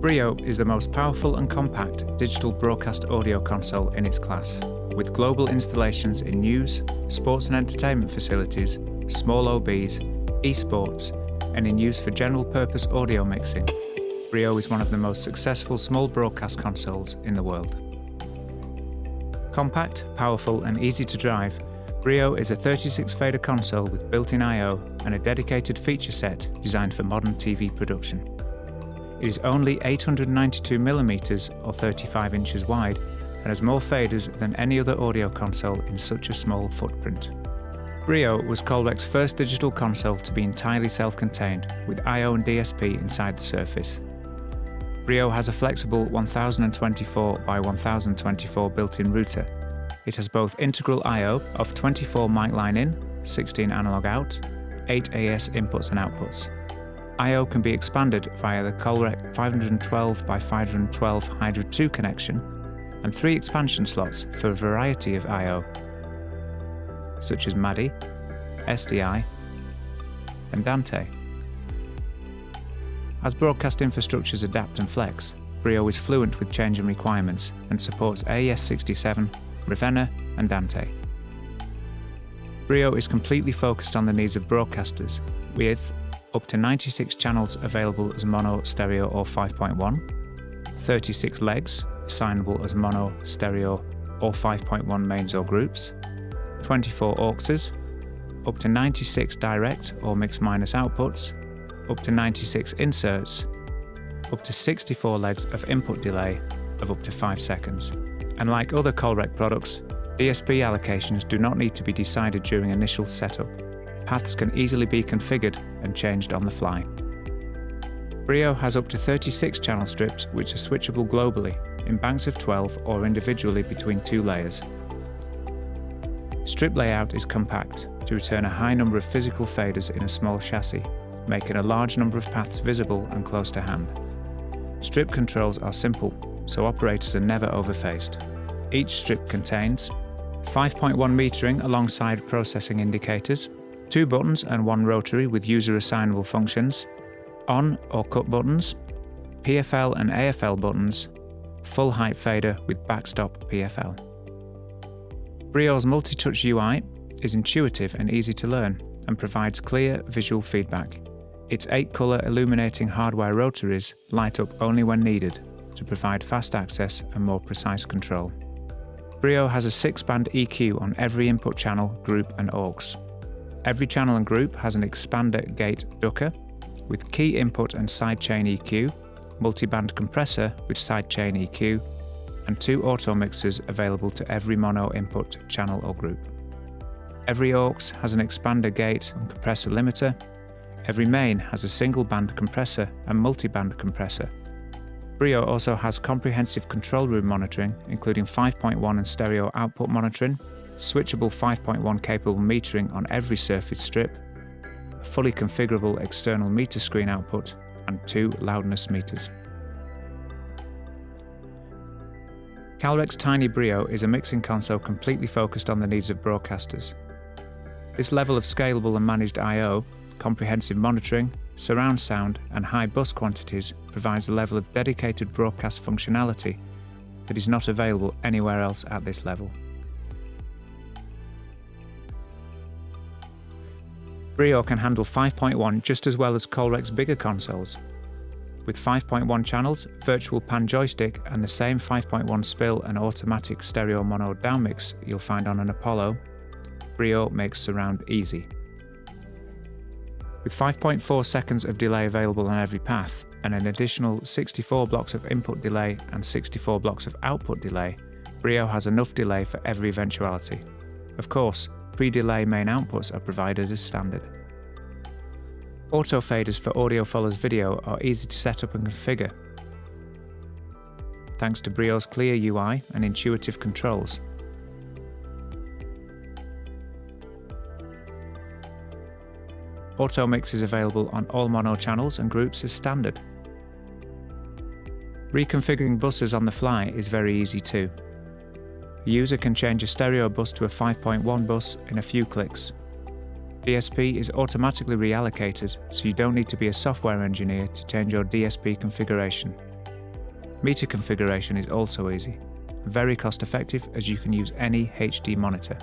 Brio is the most powerful and compact digital broadcast audio console in its class, with global installations in news, sports and entertainment facilities, small OBs, eSports, and in use for general-purpose audio mixing. Brio is one of the most successful small broadcast consoles in the world. Compact, powerful and easy to drive, Brio is a 36-fader console with built-in I/O and a dedicated feature set designed for modern TV production. It is only 892mm or 35 inches wide and has more faders than any other audio console in such a small footprint. Brio was Calrec's first digital console to be entirely self-contained, with I/O and DSP inside the surface. Brio has a flexible 1024 by 1024 built-in router. It has both integral I/O of 24 mic line in, 16 analog out, 8 AS inputs and outputs. I/O can be expanded via the Calrec 512 by 512 Hydra 2 connection and 3 expansion slots for a variety of I/O, such as MADI, SDI, and Dante. As broadcast infrastructures adapt and flex, Brio is fluent with changing requirements and supports AES67, Ravenna, and Dante. Brio is completely focused on the needs of broadcasters, with up to 96 channels available as mono, stereo or 5.1, 36 legs assignable as mono, stereo or 5.1 mains or groups, 24 auxes, up to 96 direct or mix minus outputs, up to 96 inserts, up to 64 legs of input delay of up to 5 seconds. And like other Calrec products, DSP allocations do not need to be decided during initial setup. Paths can easily be configured and changed on the fly. Brio has up to 36 channel strips which are switchable globally, in banks of 12 or individually between 2 layers. Strip layout is compact to return a high number of physical faders in a small chassis, making a large number of paths visible and close to hand. Strip controls are simple, so operators are never overfaced. Each strip contains 5.1 metering alongside processing indicators, 2 buttons and 1 rotary with user-assignable functions, on or cut buttons, PFL and AFL buttons, full height fader with backstop PFL. Brio's multi-touch UI is intuitive and easy to learn and provides clear visual feedback. Its 8-colour illuminating hardwire rotaries light up only when needed to provide fast access and more precise control. Brio has a 6-band EQ on every input channel, group and aux. Every channel and group has an expander gate ducker with key input and sidechain EQ, multi-band compressor with sidechain EQ, and 2 auto mixers available to every mono input channel or group. Every aux has an expander gate and compressor limiter. Every main has a single band compressor and multi-band compressor. Brio also has comprehensive control room monitoring, including 5.1 and stereo output monitoring, switchable 5.1 capable metering on every surface strip, a fully configurable external meter screen output, and 2 loudness meters. Calrec's tiny Brio is a mixing console completely focused on the needs of broadcasters. This level of scalable and managed I/O, comprehensive monitoring, surround sound and high bus quantities provides a level of dedicated broadcast functionality that is not available anywhere else at this level. Brio can handle 5.1 just as well as Calrec's bigger consoles. With 5.1 channels, virtual pan joystick and the same 5.1 spill and automatic stereo mono downmix you'll find on an Apollo, Brio makes surround easy. With 5.4 seconds of delay available on every path and an additional 64 blocks of input delay and 64 blocks of output delay, Brio has enough delay for every eventuality. Of course, pre-delay main outputs are provided as standard. Auto faders for audio follows video are easy to set up and configure, thanks to Brio's clear UI and intuitive controls. Auto mix is available on all mono channels and groups as standard. Reconfiguring buses on the fly is very easy too. A user can change a stereo bus to a 5.1 bus in a few clicks. DSP is automatically reallocated, so you don't need to be a software engineer to change your DSP configuration. Meter configuration is also easy, very cost effective as you can use any HD monitor.